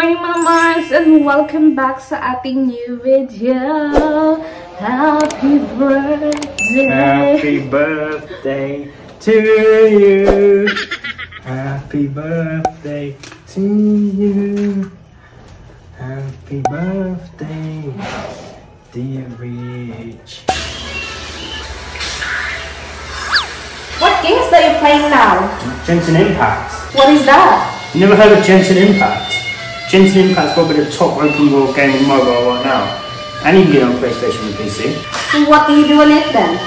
morning, mamas, and welcome back sa ating new video. Happy birthday! Happy birthday to you. Happy birthday to you. Happy birthday, dear Rich. What games that you playing now? Genshin Impact. What is that? You never heard of Genshin Impact? Genshin Impact's probably the top open world game on mobile right now. And you can get it on PlayStation and PC. So what do you do on it then?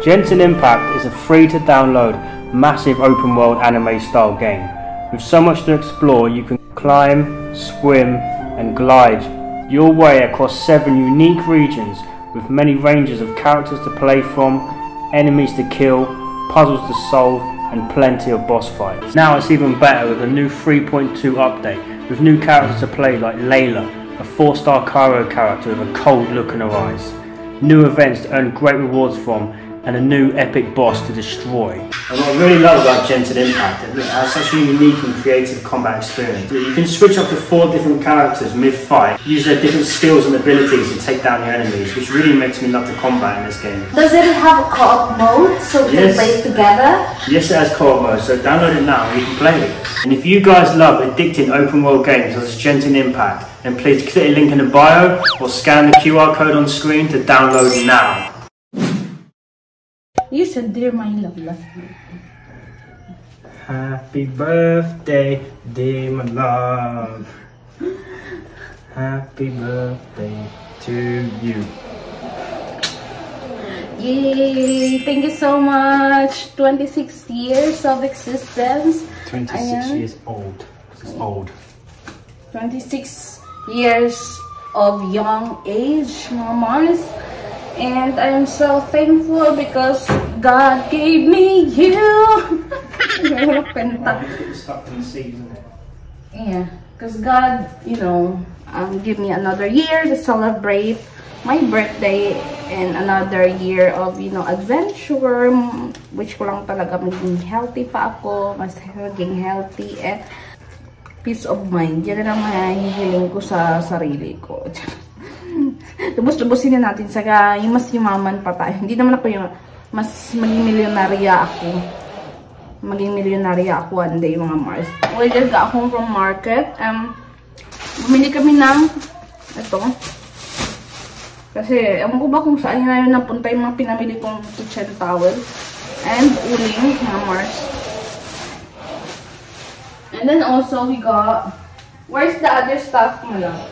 Genshin Impact is a free to download, massive open world anime style game. With so much to explore, you can climb, swim and glide your way across 7 unique regions with many ranges of characters to play from, enemies to kill, puzzles to solve and plenty of boss fights. Now it's even better with a new 3.2 update with new characters to play like Layla, a 4-star Cairo character with a cold look in her eyes, new events to earn great rewards from, and a new epic boss to destroy. And what I really love about Genshin Impact is it has such a unique and creative combat experience. You can switch up to 4 different characters mid-fight, use their different skills and abilities to take down your enemies, which really makes me love the combat in this game. Does it have a co-op mode so we can play it together? Yes, it has co-op mode, so download it now and you can play it. And if you guys love addicting open world games such as Genshin Impact, then please click the link in the bio or scan the QR code on screen to download now. You said, dear my love last night. Happy birthday, dear my love. Happy birthday to you. Yay! Thank you so much. 26 years of existence. 26 years old. It's old. 26 years of young age, mamas. And I'm so thankful because God gave me you. Yeah, because God, you know, give me another year to celebrate my birthday and another year of, you know, adventure. Which ko lang talaga maging healthy pa ako, mas maging healthy and peace of mind. Yan na lang mahihiling ko sa sarili ko. Lubos-lubosin na natin sa yung mas yumaman pa tayo. Hindi naman ako yung mas maging milyonarya ako. Maging milyonarya ako one day, mga Mars. We just got home from market. Bumili kami ng ito. Kasi, ewan ko ba kung saan na yun napunta yung mga pinamili kong kitchen towel. And uling, mga Mars. And then also, we got... Where's the other stuff, Mala?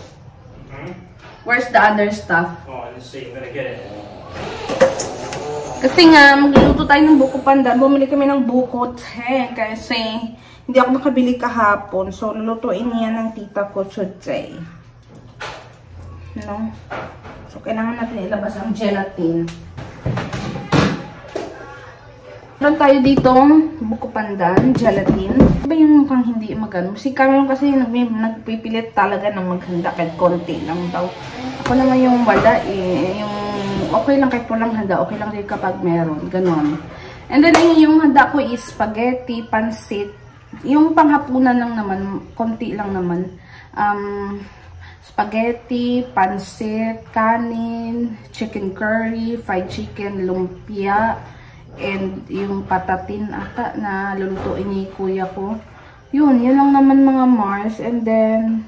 Where's the other stuff? Oh, let's see. I'm gonna get it. Kasi nga, magluluto tayo ng buko pandan. Bumili kami ng buko kasi hindi ako makabili kahapon. So, lulutuin niya ng tita ko today. No? So, kailangan natin ilabas ang gelatin. Meron tayo ditong buko pandan, gelatin. Iba yung mukhang hindi magano. Si Cameron kasi nagpipilit talaga ng maghanda kahit konti lang daw. Ako naman yung wala eh. Yung okay lang kahit walang handa. Okay lang din kapag meron. Ganon. And then yung handa ko is spaghetti, pansit. Yung panghapunan lang naman, konti lang naman. Spaghetti, pansit, kanin, chicken curry, fried chicken, lumpia. And yung patatin ata na lulutuin ni kuya ko. Yun lang naman mga Mars. And then,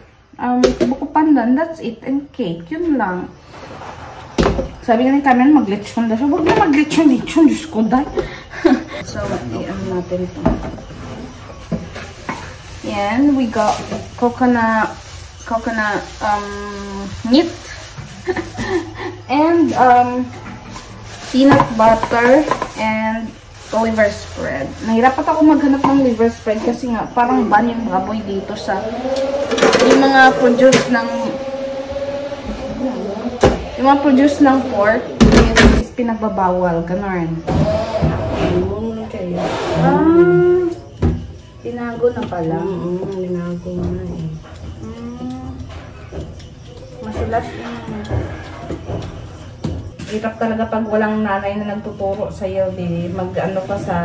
buko pandan, that's it. And cake, yun lang. Sabi nga ni Cameron, mag-lechon daw. So, huwag na mag-lechon, Diyos ko, dahil. So, i-ano natin ito. Yan, we got coconut meat. And, peanut butter and liver spread. Nahirapat ako maghanap ng liver spread kasi nga parang ban yung baboy dito sa yung mga produce ng pork is pinagbabawal. Ganon. Tinago na pala. Tinago na eh. Masulas yun. Hirap talaga pag walang nanay na nagtuturo sa'yo, mag-ano ka sa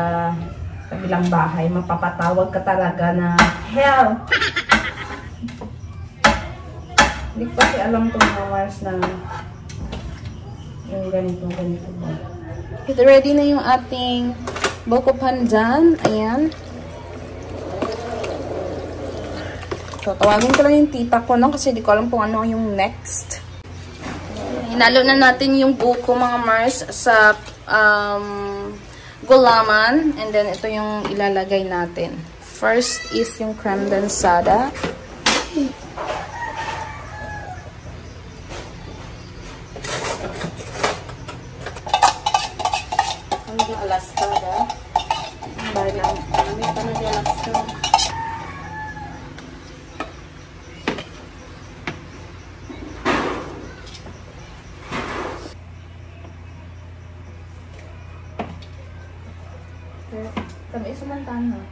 kabilang bahay, mapapatawag ka talaga na help! Hindi ko kasi alam itong mga Mars na yung ganito ba. Okay, ready na yung ating buko pandan. Ayan. So, tawagin ko lang yung tita ko, no? Kasi di ko alam kung ano yung next. Hinalo na natin yung buko, mga Mars, sa gulaman. And then, ito yung ilalagay natin. First is yung creme densada. Ano yung alastada? Balang. Ano yung alastada?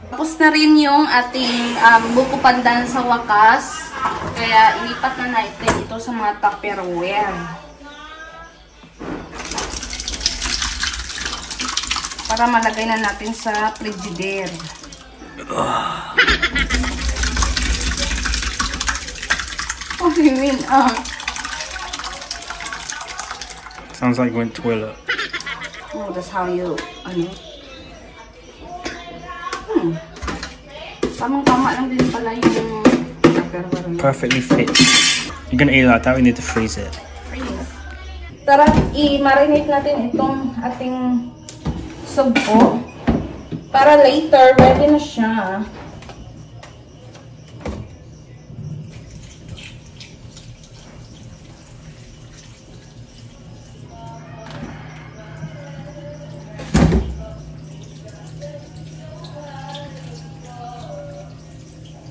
Tapos na rin yung ating buko pandan sa wakas. Kaya ilipat na natin ito sa mga Tupperware. Para malagay na natin sa frigidaire. What do you mean? Sounds like you went toilet. Oh, that's how you, Tamang-tama lang din pala yung perfectly fit. You're gonna eat it like that, we need to freeze it. Tara, i-marinate natin itong ating sugpo. Para later, ready na siya.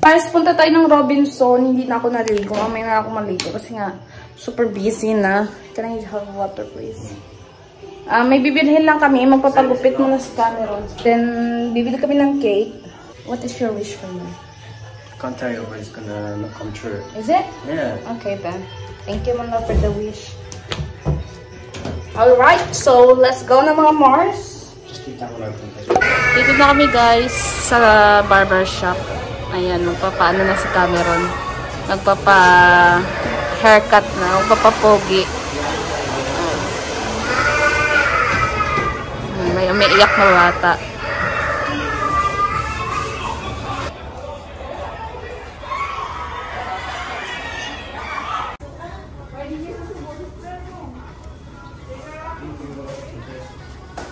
Guys, punta tayo ng Robinson. Hindi na ako naligo. Mamaya na ako maligo kasi nga super busy na. Can I have water, please? May bibilhin lang kami. Magpapagupit muna si Cameron. Then, bibili kami ng cake. What is your wish for me? I can't tell you, but it's gonna not come true. Is it? Yeah. Okay then. Thank you, Mama, for the wish. Alright, so let's go na, mga Mars. Just keep that one open. Dito na kami, guys, sa barber shop. Ayan, magpapaano na si Cameron. Magpapa-haircut na. Magpapa-pogi. May umiiyak na bata.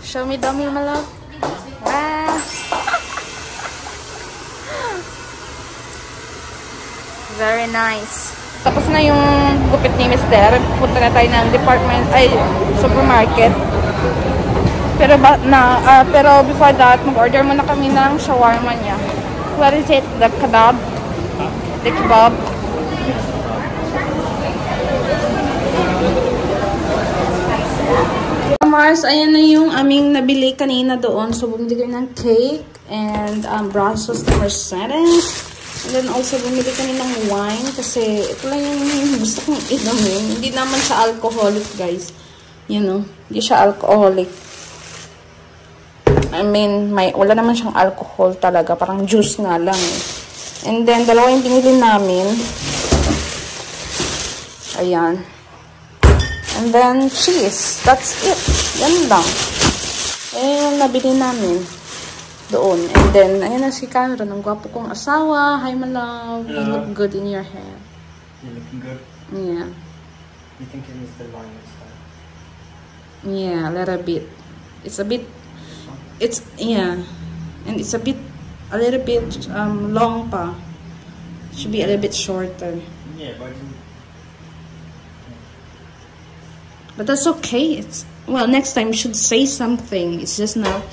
Show me dummy, my love. Wow. Very nice. Tapos na yung gupit ni Mister. Punta na tayo ng supermarket. Pero before that, mag-order muna kami ng shawarma niya. What is it? The kebab? The kebab? Mars, ayan na yung aming nabili kanina doon. So, bumili kami ng cake and Brussels mercedes. And then also, bumili kami ng wine kasi ito lang yung gusto kong inumin. Hindi naman siya alcoholic, guys. You know, hindi siya alcoholic. I mean, wala naman siyang alcohol talaga. Parang juice nga lang eh. And then, dalawa yung binili namin. Ayan. And then, cheese. That's it. Yan lang. Ayan yung nabili namin. Doon. And then, ayan na si Cameron. Ang gwapo kong asawa. Hi, my love. You look good in your hair. You're looking good? Yeah. You think it needs the line this time? Yeah, a little bit. It's a bit... yeah. And it's a little bit long pa. Should be a little bit shorter. Yeah, but that's okay. Well, next time you should say something. It's just now...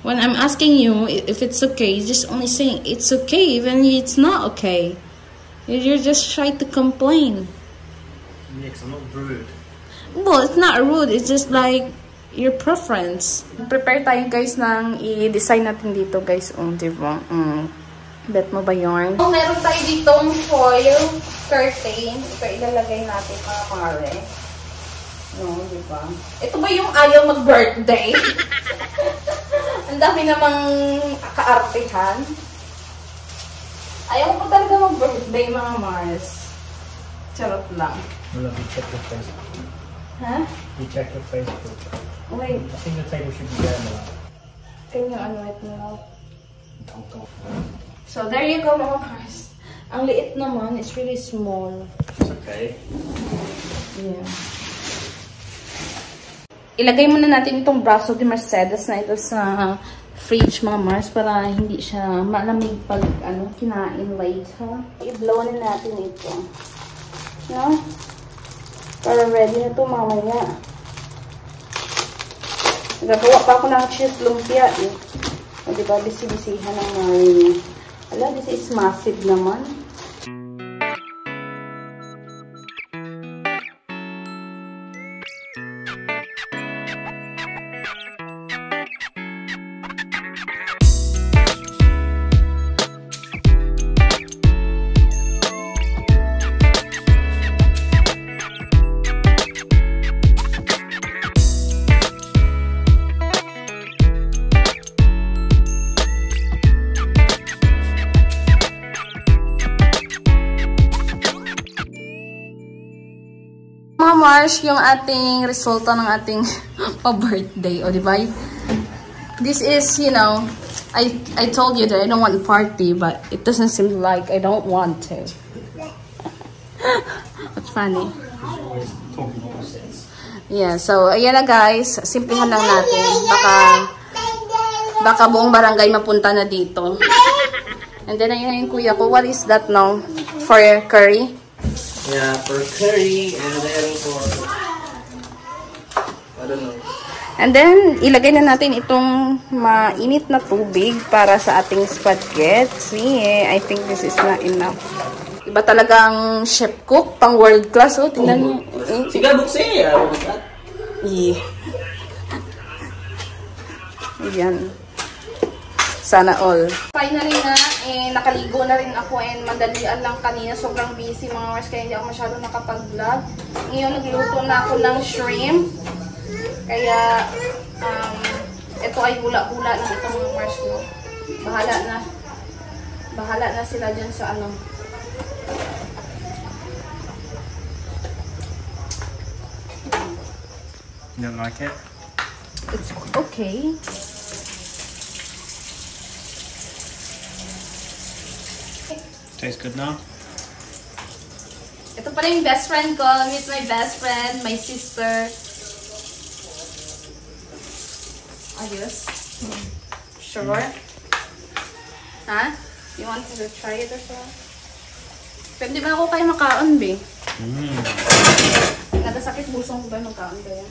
When I'm asking you if it's okay, you're just only saying it's okay, even if it's not okay. You're just shy to complain. Yeah, 'cause I'm not rude. Well, it's not rude. It's just like your preference. Prepare tayo, guys, ng i-design natin dito, guys. Diba? Bet mo ba yun? Meron tayo ditong foil curtain. Ito ilalagay natin para pare. No, diba? Ito ba yung ayaw mag-birthday? Ang dami namang kaartihan. Ayaw ko talaga mag-birthday, mga Mars. Charot lang. Well, we check your Facebook. Huh? We check your Facebook. Wait. I think the table should be there now. Can you unwrap now? Don't. So there you go mga Mars. Ang liit naman, it's really small. It's okay. Yeah. Ilagay muna natin itong Brasso de Mercedes na ito sa fridge mga Mars para hindi siya malamig pag kinain later. I-blow na natin ito. No? Para ready na ito mamaya. Nagagawa pa ako ng cheese lumpia eh. O diba, bisi-bisihan ng Mari. Ala, this is massive naman. Mga Mars, yung ating resulta ng ating pa-birthday. O, diba? This is, you know, I told you that I don't want party, but it doesn't seem like I don't want to. That's funny. Yeah, so, ayan na guys. Simplihan lang natin. Baka buong barangay mapunta na dito. And then, ayan yung kuya ko. What is that now? For curry? Yeah, for curry and then for I don't know. And then ilagay na natin itong mainit na tubig para sa ating spaghetti. I think this is not enough. Iba talagang chef cook, pang world class. Oh, tingnan niyo. Sige, bukse. Yeah. Ayan. Sana all. Finally na, nakaligo na rin ako and madalian lang kanina. Sobrang busy mga Mars kaya hindi ako masyado nakapag-vlog. Ngayon nagluto na ako ng shrimp. Kaya, ito ay hula-hula na itong mga Mars ko. Bahala na sila dyan sa ano. You don't like it? It's okay. Tastes good now? Ito pala yung best friend ko. Meet my best friend, my sister. Ayos. Sure? Ha? You want to try it or so? Pwede ba ako kayo makaon, be? Nagasakit busong ko ba magkaon ba yan?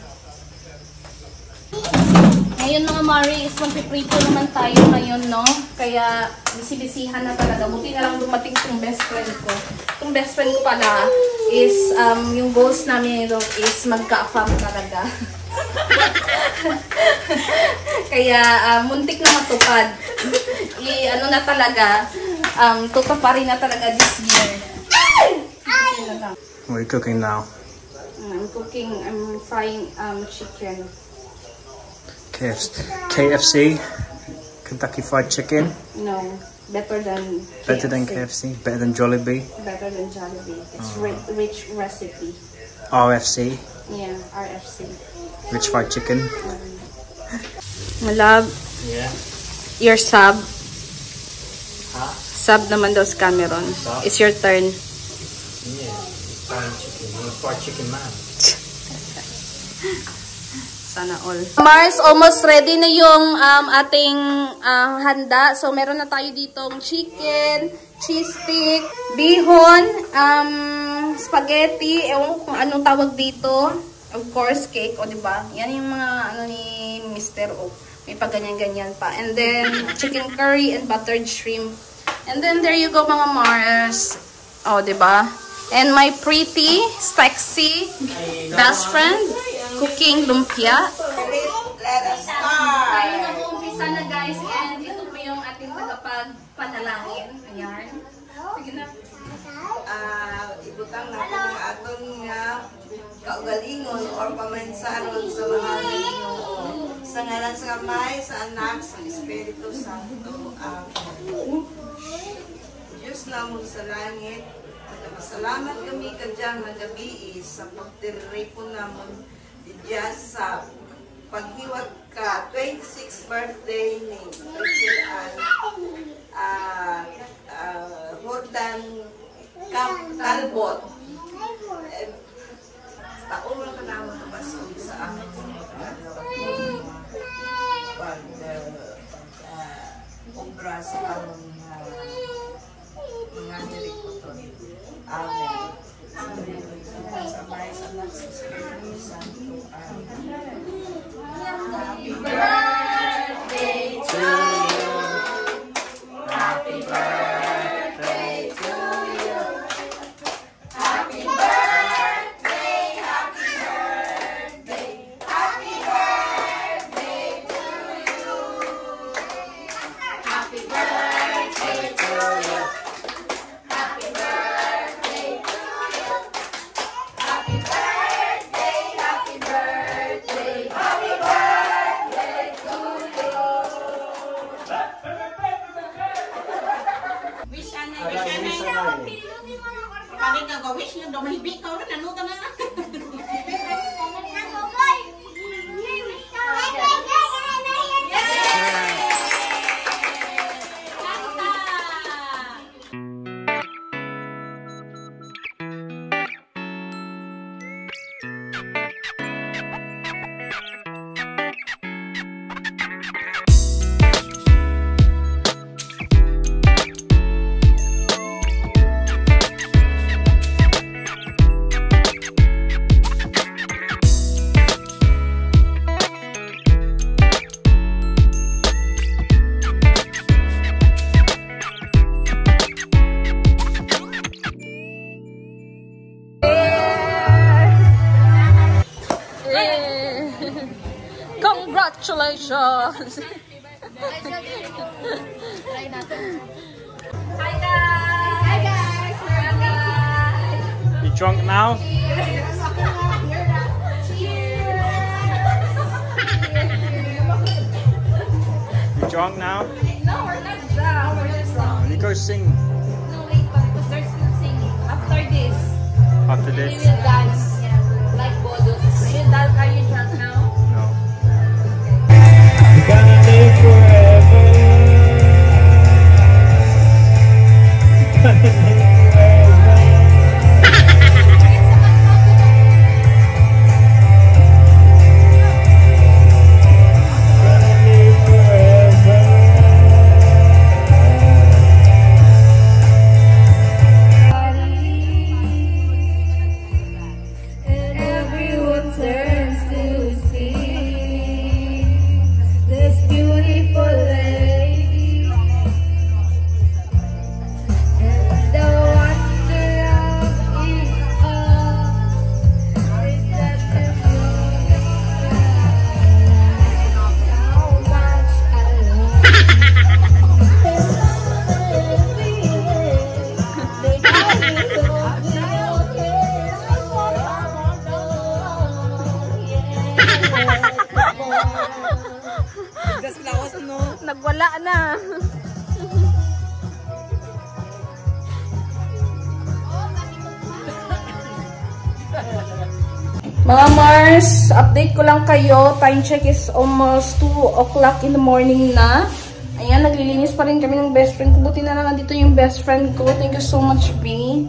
Ngayon mga Mari, is magpiprito naman tayo ngayon, no? Kaya, bisi-bisihan na talaga. Buti na lang dumating itong best friend ko. Itong best friend ko pala is, yung goals namin ito is magka-afam talaga. Kaya, muntik na matupad. Ano na talaga, tutuparin na talaga this year. What are you cooking now? I'm frying chicken. KFC? Kentucky Fried Chicken? No, better than KFC? Better than Jollibee? Better than Jollibee. It's rich recipe. RFC? Yeah, RFC. Rich Fried Chicken? My love, Yeah. your sub. Huh? Sub naman daw si Cameron. Sub? It's your turn. Yeah, fried chicken. I'm a fried chicken man. Sana all. Mars, almost ready na yung ating handa. So, meron na tayo ditong chicken, cheese stick, bihon, spaghetti, ewan ko kung anong tawag dito. Of course, cake, o diba? Yan yung mga ano ni Mr. O. May pa ganyan-ganyan pa. And then, chicken curry and buttered shrimp. And then, there you go mga Mars. O, diba? And my pretty, sexy best friend, cooking lumpia. Let us start. Tayo nag-uumpisa na guys. And ito po yung ating tagapagpanalangin. Ayan. Sige na. Ibutang na ang aton nga kaugalingon or pamansaron sa mga Ginoo. Sa ngalan sa Kamay, sa Anak, sa Espiritu Santo. Diyos namon sa langit, Salamat kami kadyang nagabi sa pagtiray po naman diyan sa paghiwag ka 26th birthday ni Rachel Rodan Talbot. Taon ka naman kapasok sa amin pag-obra sa among mga nirikuton. Amen. Sa bahay sa anak sa Espiritu Santo. Happy birthday to you. Happy birthday to you. Happy birthday, happy birthday, happy birthday to you. Happy birthday to you. Happy birthday to you. Happy birthday, happy birthday, happy birthday to you. Wish anay, wish anay. Bakit ka go wish niyo daw mahibig ka ron ano ka na? Congratulations! Hi guys! Hi guys! Hi guys! You drunk now? You drunk now? No, we're not drunk. We're just drunk. You go sing No, wait, because there's still singing. After this, after we this. will dance. Like Bodut. Are you drunk now? No. Gonna live forever. Gonna live forever. Nagwala na. Mga Mars, update ko lang kayo. Time check is almost 2 o'clock in the morning na. Ayan, naglilinis pa rin kami ng best friend ko. Buti na lang nandito yung best friend ko. Thank you so much, B.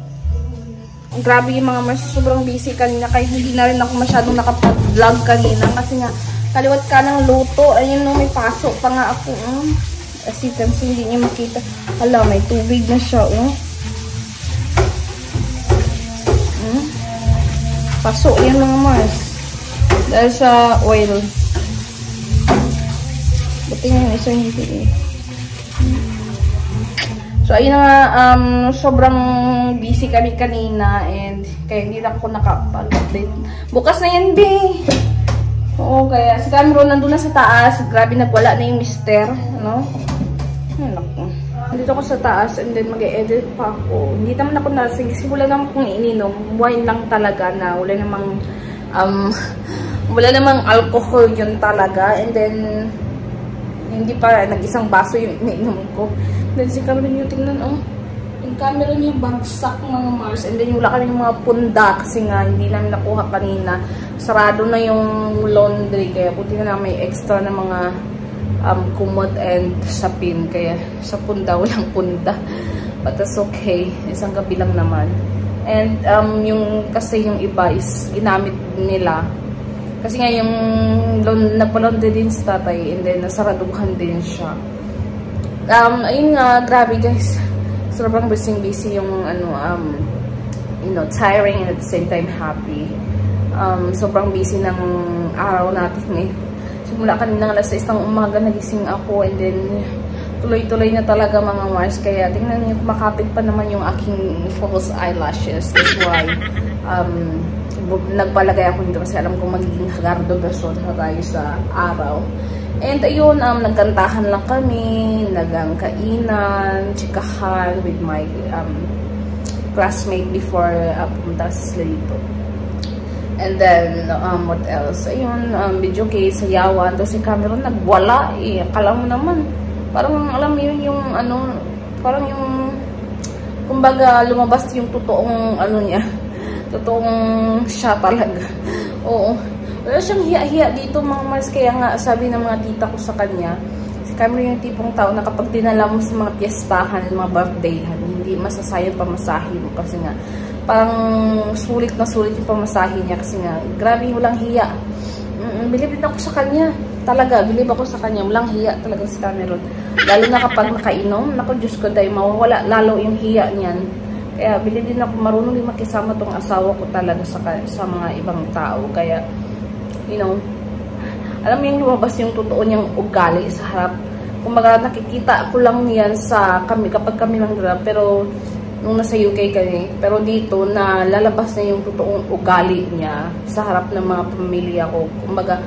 Grabe yung mga Mars, sobrang busy kanina. Kaya hindi na rin ako masyadong nakapag-vlog kanina. Kasi nga, kaliwat ka ng luto. Ayun, no, may pasok pa nga ako. As you can see, hindi niyo makita. Hala, may tubig na siya. Pasok yan mga Mars. Dahil sa oil. Buti nga yung isa hindi eh. So, ayun na nga, sobrang busy kami kanina and kaya hindi na ako nakapag-update. Bukas na yan, B. Oo, kaya si Cameron nandun na sa taas. Grabe, nagwala na yung mister. Ano? Naku. Nandito ako sa taas and then mag-e-edit pa ako. Hindi naman ako nasing kasi wala naman akong ininom. Wine lang talaga na wala namang alcohol yun talaga. And then, hindi pa nag-isang baso yung ininom ko. Then si Cameron yung tingnan, oh. Yung Cameron yung bagsak mga Mars. And then wala kaming mga punda kasi nga hindi namin nakuha kanina. Sarado na yung laundry. Kaya buti na lang may extra na mga kumot and sapin. Kaya sa punda, walang punda. But that's okay. Isang gabi lang naman. And kasi yung iba is ginamit nila. Kasi nga yung nagpa-laundry din sa tatay. And then nasaraduhan din siya. Ayun nga, grabe guys. Sobrang busy yung tiring and at the same time happy. Sobrang busy ng araw natin eh. Simula kanina alas 6 ng umaga nagising ako and then tuloy-tuloy na talaga mga Mars. Kaya tingnan niyo, kumakapit pa naman yung aking false eyelashes. That's why nagpalagay ako dito kasi alam kong magiging hagardo beso tayo sa araw. And ayun, nagkantahan lang kami, nagkainan, chikahan with my classmate before pumunta sila dito. And then, what else? Ayun, video case, sayawan. Tapos si Cameron nagwala eh. Akala mo naman, parang alam mo yun yung parang yung, kumbaga lumabas yung totoong niya. Totoong siya talaga. Oo. Wala siyang hiya-hiya dito mga Mars. Kaya nga sabi ng mga tita ko sa kanya, si Cameron yung tipong tao na kapag dinala mo sa mga piyestahan, mga birthdayhan, hindi masasayang pamasahe mo kasi nga parang sulit na sulit yung pamasahe niya kasi nga grabe walang hiya. Bilib din ako sa kanya. Talaga, bilib ako sa kanya. Walang hiya talaga si Cameron. Lalo na kapag nakainom, naku Diyos ko dahil mawawala lalo yung hiya niyan. Kaya bilib din ako, marunong din makisama tong asawa ko talaga sa mga ibang tao. Kaya alam mo yung lumabas yung totoo niyang ugali sa harap. Kumbaga nakikita ko lang yan kapag kami lang dala, pero nung nasa UK kami, pero dito na lalabas na yung totoong ugali niya sa harap ng mga pamilya ko. Kumbaga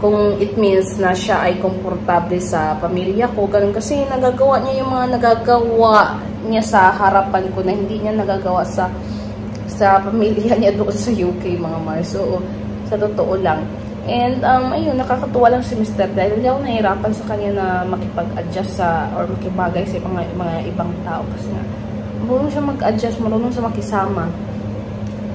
kung it means na siya ay komportable sa pamilya ko, ganun kasi nagagawa niya yung mga nagagawa niya sa harapan ko na hindi niya nagagawa sa pamilya niya doon sa UK mga Mars. So sa totoo lang. And ayun, nakakatuwa lang si Mr. dahil hindi ako nahirapan sa kanya na makipag-adjust or makibagay sa mga ibang tao kasi nga marunong siya mag-adjust, marunong siya makisama.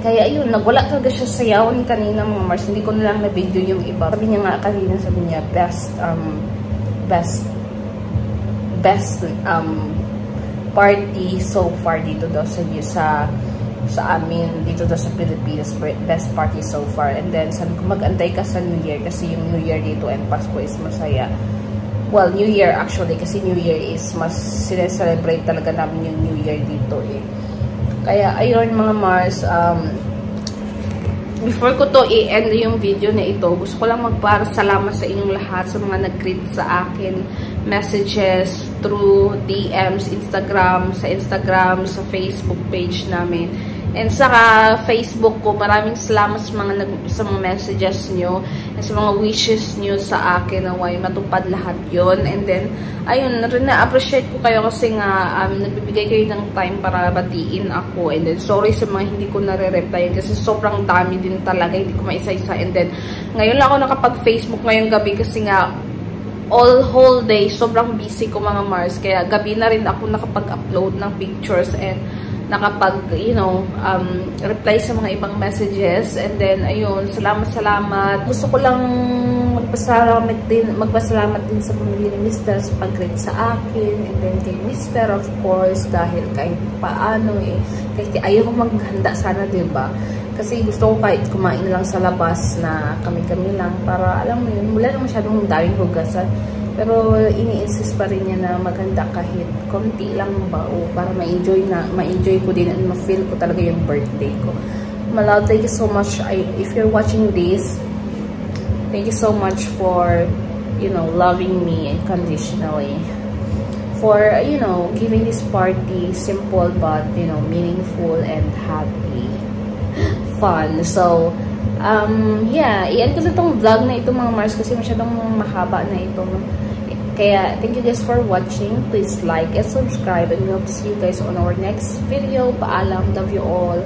Kaya ayun, nagwala talaga siya sayawan kanina mga Mars. Hindi ko na lang na-video yung iba. Sabi niya nga kanina, sabi niya best party so far dito daw sa amin dito daw sa Pilipinas, best party so far. And then sabi ko mag-antay ka sa New Year kasi yung New Year dito and Pasko is masaya. Well, New Year actually kasi New Year is mas sineselebrate talaga namin yung New Year dito eh. Kaya ayun mga Mars, before ko to i-end yung video na ito, gusto ko lang magpasalamat sa inyong lahat sa mga nag-greet sa akin, messages through DMs, sa Instagram, sa Facebook page namin. And sa Facebook ko, maraming salamat sa mga messages nyo and sa mga wishes nyo sa akin na matupad lahat yon. And then, ayun, na-appreciate ko kayo kasi nga nagbibigay kayo ng time para batiin ako. And then, sorry sa mga hindi ko nare-reply kasi sobrang dami din talaga, hindi ko maisa-isa. And then, ngayon lang ako nakapag-Facebook ngayong gabi kasi nga whole day, sobrang busy ko mga Mars. Kaya gabi na rin ako nakapag-upload ng pictures and nakapag, reply sa mga ibang messages. And then, ayun, salamat. Gusto ko lang magpasalamat din sa pamilya ni Mr. sa pag-greet sa akin. And then, kay Mr. of course, dahil kahit paano kahit ayaw ko maghanda sana, diba? Kasi gusto ko kahit kumain lang sa labas na kami-kami lang para, alam mo yun, wala na masyadong daming hugasan. Pero ini-insist pa rin niya na maganda kahit konti lang ba o para ma-enjoy ko din and ma-feel ko talaga yung birthday ko. Malaw, thank you so much. If you're watching this, thank you so much for, loving me unconditionally. For, giving this party simple but, meaningful and happy. Fun. So, yeah, i-end ko na itong vlog na ito mga Mars kasi masyadong mahaba na ito. Kaya, thank you guys for watching. Please like and subscribe and we hope to see you guys on our next video. Paalam. Love you all.